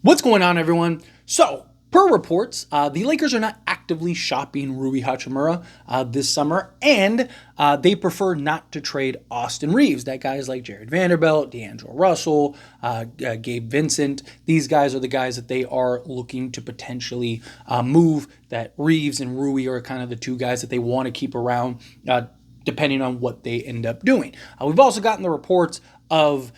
What's going on, everyone? So, per reports, the Lakers are not actively shopping Rui Hachimura this summer, and they prefer not to trade Austin Reaves. That guys like Jared Vanderbilt, D'Angelo Russell, Gabe Vincent, these guys are the guys that they are looking to potentially move. That Reaves and Rui are kind of the two guys that they want to keep around, depending on what they end up doing. We've also gotten the reports of,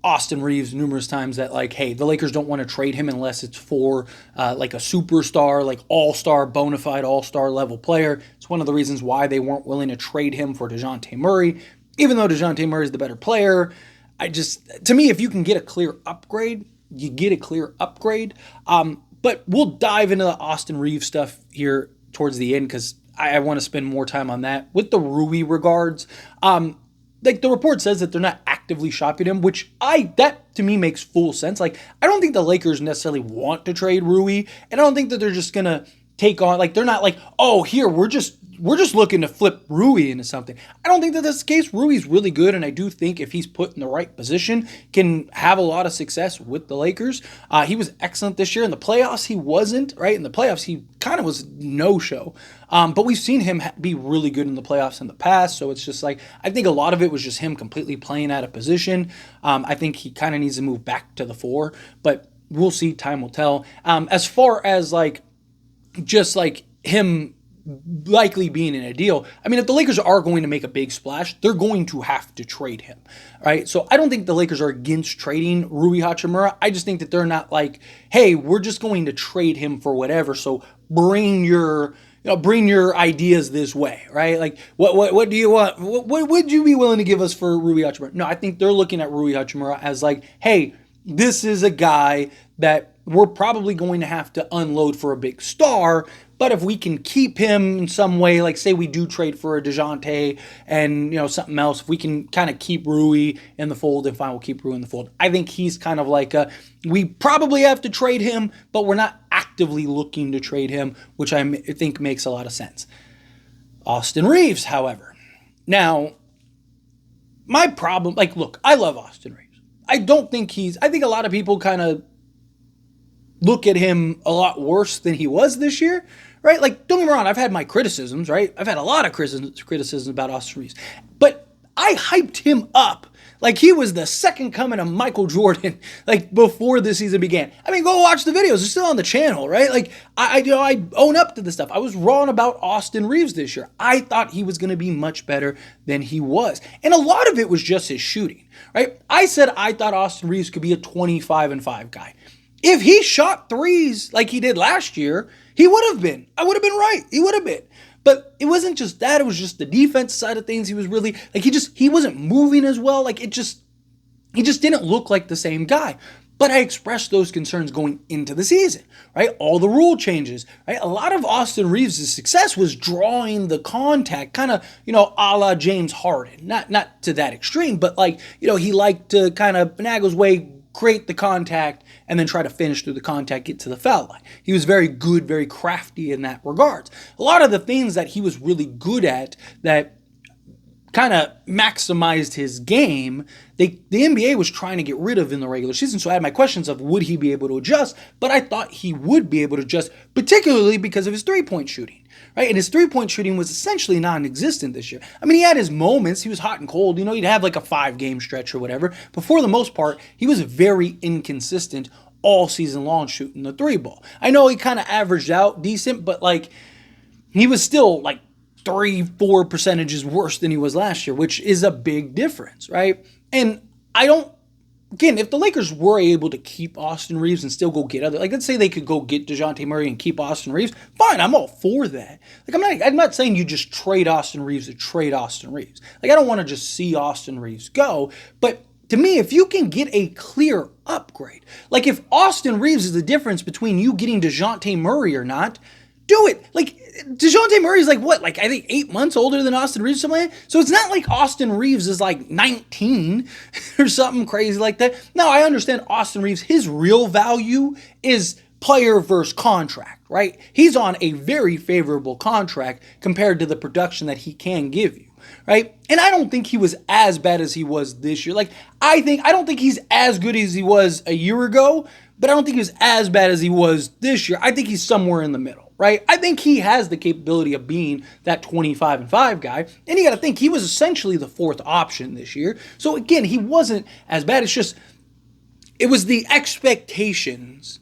Austin Reaves numerous times that, like, hey, the Lakers don't want to trade him unless it's for like a superstar, like all-star, bona fide all-star level player. It's one of the reasons why they weren't willing to trade him for DeJounte Murray, even though DeJounte Murray is the better player. To me, if you can get a clear upgrade, you get a clear upgrade. But we'll dive into the Austin Reaves stuff here towards the end because I want to spend more time on that. With the Rui regards, like the report says that they're not actively shopping him, which that to me makes full sense. Like, I don't think the Lakers necessarily want to trade Rui, and I don't think that they're just gonna take on, like, they're not like, oh, here, we're just looking to flip Rui into something. I don't think that that's the case. Rui's really good, and I do think if he's put in the right position, can have a lot of success with the Lakers. He was excellent this year. In the playoffs, he wasn't, right? In the playoffs, he kind of was no-show. But we've seen him be really good in the playoffs in the past, so it's just like, I think a lot of it was just him completely playing out of position. I think he kind of needs to move back to the four, but we'll see. Time will tell. As far as, like, just like him likely being in a deal, I mean, if the Lakers are going to make a big splash, they're going to have to trade him, right? So I don't think the Lakers are against trading Rui Hachimura. I just think that they're not like, hey, we're just going to trade him for whatever, so bring your ideas this way, right? Like, what do you want? What would you be willing to give us for Rui Hachimura? No, I think they're looking at Rui Hachimura as like, hey, this is a guy that we're probably going to have to unload for a big star, but if we can keep him in some way, like say we do trade for a DeJounte and something else, if we can kind of keep Rui in the fold, then fine, we'll keep Rui in the fold. I think he's kind of like we probably have to trade him, but we're not actively looking to trade him, which I think makes a lot of sense. Austin Reaves, however. Now, my problem, like, look, I love Austin Reaves. I think a lot of people kind of look at him a lot worse than he was this year, right? Like, don't get me wrong, I've had my criticisms, right? I've had a lot of criticisms about Austin Reaves, but I hyped him up like he was the second coming of Michael Jordan, like before the season began. I mean, go watch the videos; they're still on the channel, right? Like, I own up to this stuff. I was wrong about Austin Reaves this year. I thought he was going to be much better than he was, and a lot of it was just his shooting, right? I said I thought Austin Reaves could be a 25-5 guy. If he shot threes like he did last year, he would have been. I would have been right. He would have been. But it wasn't just that. It was just the defense side of things. He was really, like, he wasn't moving as well. Like, he just didn't look like the same guy. But I expressed those concerns going into the season, right? All the rule changes, right? A lot of Austin Reaves' success was drawing the contact, kind of, a la James Harden. Not to that extreme, but like, he liked to kind of finagle his way, create the contact, and then try to finish through the contact, get to the foul line. He was very good, very crafty in that regards. A lot of the things that he was really good at that kind of maximized his game, the NBA was trying to get rid of in the regular season. So I had my questions of would he be able to adjust, but I thought he would be able to adjust, particularly because of his three-point shooting, right? And his three-point shooting was essentially non-existent this year. I mean, he had his moments. He was hot and cold. He'd have like a 5-game stretch or whatever. But for the most part, he was very inconsistent all season long shooting the three ball. I know he kind of averaged out decent, but like he was still like 3-4 percentages worse than he was last year, which is a big difference, right? And if the Lakers were able to keep Austin Reaves and still go get other, like, let's say they could go get DeJounte Murray and keep Austin Reaves, fine, I'm all for that. Like, I'm not saying you just trade Austin Reaves to trade Austin Reaves. Like, I don't want to just see Austin Reaves go, but to me, if you can get a clear upgrade, like if Austin Reaves is the difference between you getting DeJounte Murray or not, do it. Like, DeJounte Murray's like, what? Like, I think 8 months older than Austin Reaves or something like that. So it's not like Austin Reaves is like 19 or something crazy like that. Now, I understand Austin Reaves, his real value is player versus contract, right? He's on a very favorable contract compared to the production that he can give you, right? And I don't think he was as bad as he was this year. Like, I don't think he's as good as he was a year ago, but I don't think he was as bad as he was this year. I think he's somewhere in the middle, right? I think he has the capability of being that 25-5 guy. And you got to think, he was essentially the fourth option this year. So again, he wasn't as bad. It's just, it was the expectations,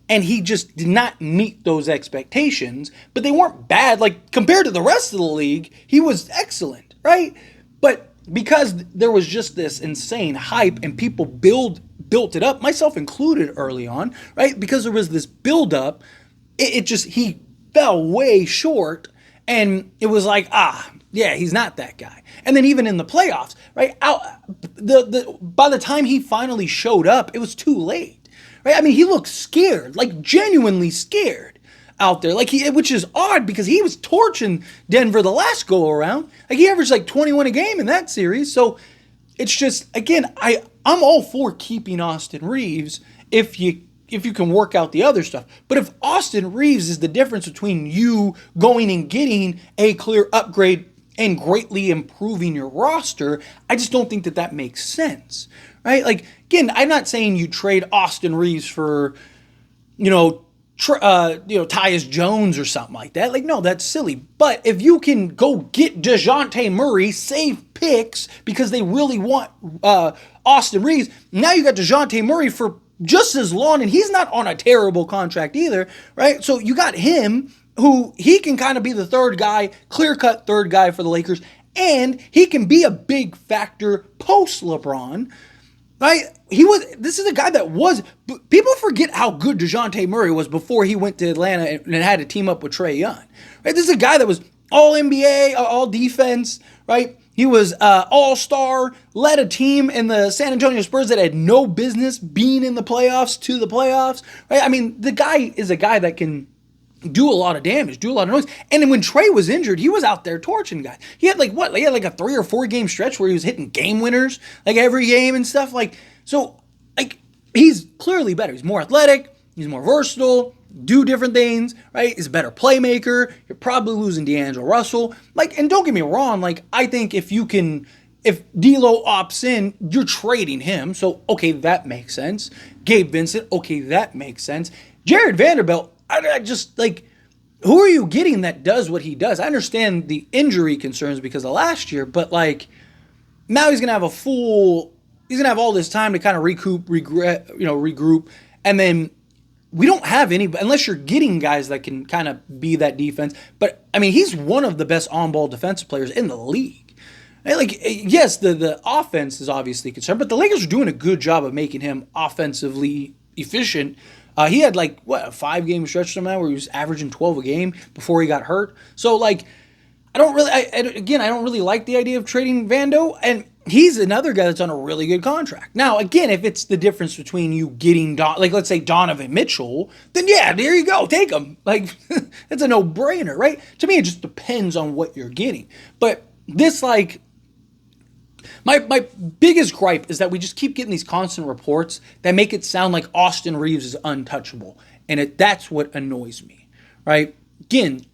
and he just did not meet those expectations, but they weren't bad. Like, compared to the rest of the league, he was excellent, right? But because there was just this insane hype and people built it up, myself included early on, right? Because there was this build up, he fell way short, and it was like, yeah, he's not that guy. And then even in the playoffs, right? By the time he finally showed up, it was too late. Right? I mean, he looked scared, like genuinely scared out there. Which is odd because he was torching Denver the last go around. Like, he averaged like 21 a game in that series. So it's just, again, I'm all for keeping Austin Reaves if you can work out the other stuff. But if Austin Reaves is the difference between you going and getting a clear upgrade and greatly improving your roster, I just don't think that makes sense. Right? Like, again, I'm not saying you trade Austin Reaves for, Tyus Jones or something like that. Like, no, that's silly. But if you can go get DeJounte Murray, save picks because they really want Austin Reaves, now you got DeJounte Murray for just as long, and he's not on a terrible contract either, right? So you got him, who he can kind of be the third guy, clear-cut third guy for the Lakers, and he can be a big factor post-LeBron. Right? This is a guy that people forget how good DeJounte Murray was before he went to Atlanta and had to team up with Trae Young. Right? This is a guy that was all NBA, all defense, right? He was all-star, led a team in the San Antonio Spurs that had no business being in the playoffs to the playoffs, right? I mean, the guy is a guy that can do a lot of damage, do a lot of noise. And then when Trae was injured, he was out there torching guys. He had a 3 or 4 game stretch where he was hitting game winners like every game and stuff. He's clearly better. He's more athletic. He's more versatile. Do different things, right? He's a better playmaker. You're probably losing D'Angelo Russell. And don't get me wrong. I think if D'Lo opts in, you're trading him. So okay, that makes sense. Gabe Vincent, okay, that makes sense. Jared Vanderbilt. I just, who are you getting that does what he does? I understand the injury concerns because of last year, but, now he's going to have he's going to have all this time to kind of regroup, and then we don't have any, unless you're getting guys that can kind of be that defense, but, I mean, he's one of the best on-ball defensive players in the league. Yes, the offense is obviously concerned, but the Lakers are doing a good job of making him offensively efficient. He had a 5-game stretch somehow where he was averaging 12 a game before he got hurt. So I don't really like the idea of trading Vando, and he's another guy that's on a really good contract. Now, again, if it's the difference between you getting let's say Donovan Mitchell, then yeah, there you go, take him. That's a no-brainer, right? To me, it just depends on what you're getting. But this My biggest gripe is that we just keep getting these constant reports that make it sound like Austin Reaves is untouchable. And that's what annoys me, right? Again,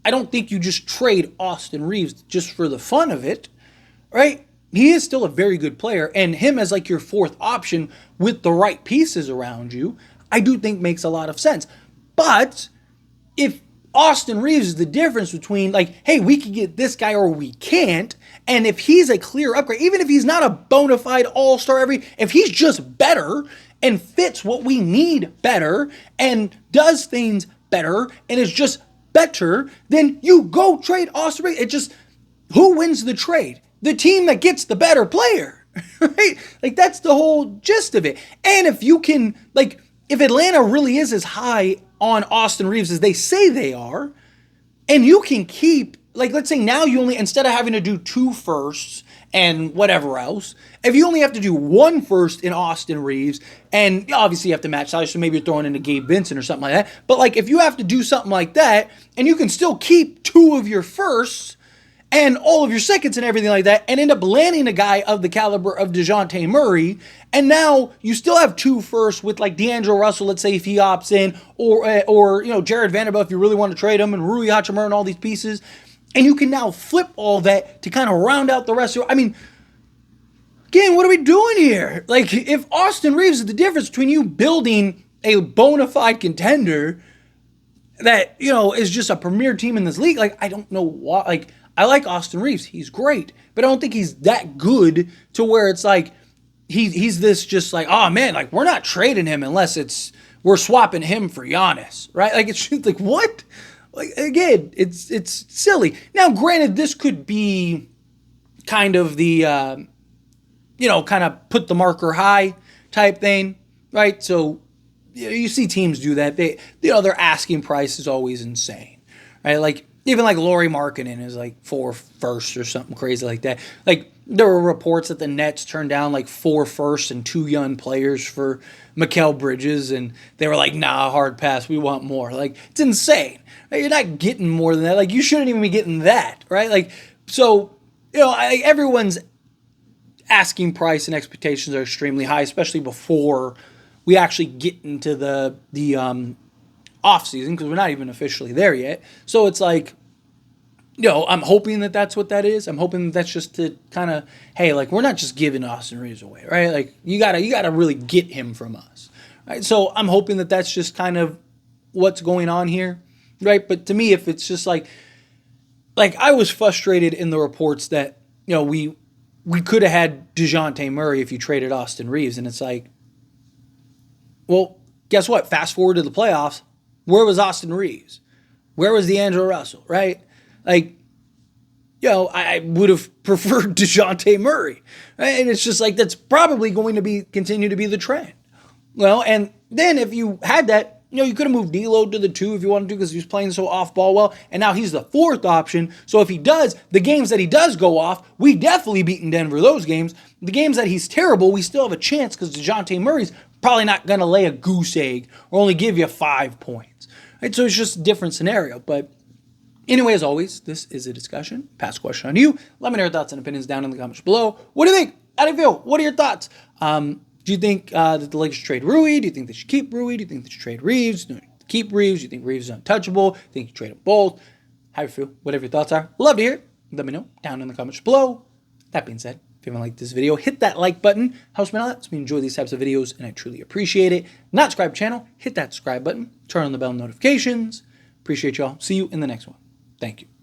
I don't think you just trade Austin Reaves just for the fun of it, right? He is still a very good player, and him as your fourth option with the right pieces around you, I do think makes a lot of sense. But if Austin Reaves is the difference between hey, we can get this guy or we can't. And if he's a clear upgrade, even if he's not a bona fide all-star if he's just better and fits what we need better and does things better and is just better, then you go trade Austin Reaves. It just, who wins the trade? The team that gets the better player, right? That's the whole gist of it. And if you can, if Atlanta really is as high on Austin Reaves as they say they are, and you can keep, let's say now you only, instead of having to do 2 firsts and whatever else, if you only have to do 1 first in Austin Reaves, and obviously you have to match salary, so maybe you're throwing in a Gabe Vincent or something like that, but if you have to do something like that, and you can still keep 2 of your firsts, and all of your seconds and everything like that, and end up landing a guy of the caliber of DeJounte Murray, and now you still have 2 firsts with D'Angelo Russell, let's say if he opts in, or Jared Vanderbilt if you really want to trade him, and Rui Hachimura and all these pieces, and you can now flip all that to kind of round out the rest. I mean, again, what are we doing here? If Austin Reaves is the difference between you building a bona fide contender that, is just a premier team in this league. Like, I don't know why. Like, I like Austin Reaves. He's great. But I don't think he's that good to where it's like he's this just like, oh, man, like, we're not trading him unless we're swapping him for Giannis, right? Like, it's just like, what? Like, again, it's silly. Now, granted, this could be kind of the, kind of put the marker high type thing, right? So you see teams do that. Their asking price is always insane, right? Like, even like Lauri Markkanen is like 4 firsts or something crazy like that. Like, there were reports that the Nets turned down like 4 firsts and 2 young players for Mikal Bridges, and they were like, nah, hard pass, we want more. Like, it's insane. Right? You're not getting more than that. Like, you shouldn't even be getting that, right? Like, so, everyone's asking price and expectations are extremely high, especially before we actually get into the offseason, because we're not even officially there yet. So it's like, I'm hoping that that's what that is. I'm hoping that that's just to kind of, hey, like, we're not just giving Austin Reaves away, right? Like, you gotta really get him from us, right? So I'm hoping that that's just kind of what's going on here, right? But to me, if it's just like I was frustrated in the reports that, we could have had DeJounte Murray if you traded Austin Reaves, and it's like, well, guess what? Fast forward to the playoffs. Where was Austin Reaves? Where was D'Angelo Russell, right? Like, I would have preferred DeJounte Murray. Right? And it's just like, that's probably going to continue to be the trend. Well, and then if you had that, you could have moved D'Lo to the 2 if you wanted to, because he was playing so off ball well. And now he's the 4th option. So if he does, the games that he does go off, we definitely beat in Denver those games. The games that he's terrible, we still have a chance, because DeJounte Murray's probably not going to lay a goose egg or only give you 5 points. Right? So it's just a different scenario. But anyway, as always, this is a discussion. Pass a question on you. Let me know your thoughts and opinions down in the comments below. What do you think? How do you feel? What are your thoughts? Do you think that the Lakers should trade Rui? Do you think they should keep Rui? Do you think they should trade Reaves? Do you keep Reaves? Do you think Reaves is untouchable? Do you think you trade them both? How do you feel? Whatever your thoughts are. Love to hear it. Let me know down in the comments below. That being said, if you haven't liked this video, hit that like button. Helps me out. So we enjoy these types of videos, and I truly appreciate it. Not subscribe to the channel, hit that subscribe button. Turn on the bell notifications. Appreciate y'all. See you in the next one. Thank you.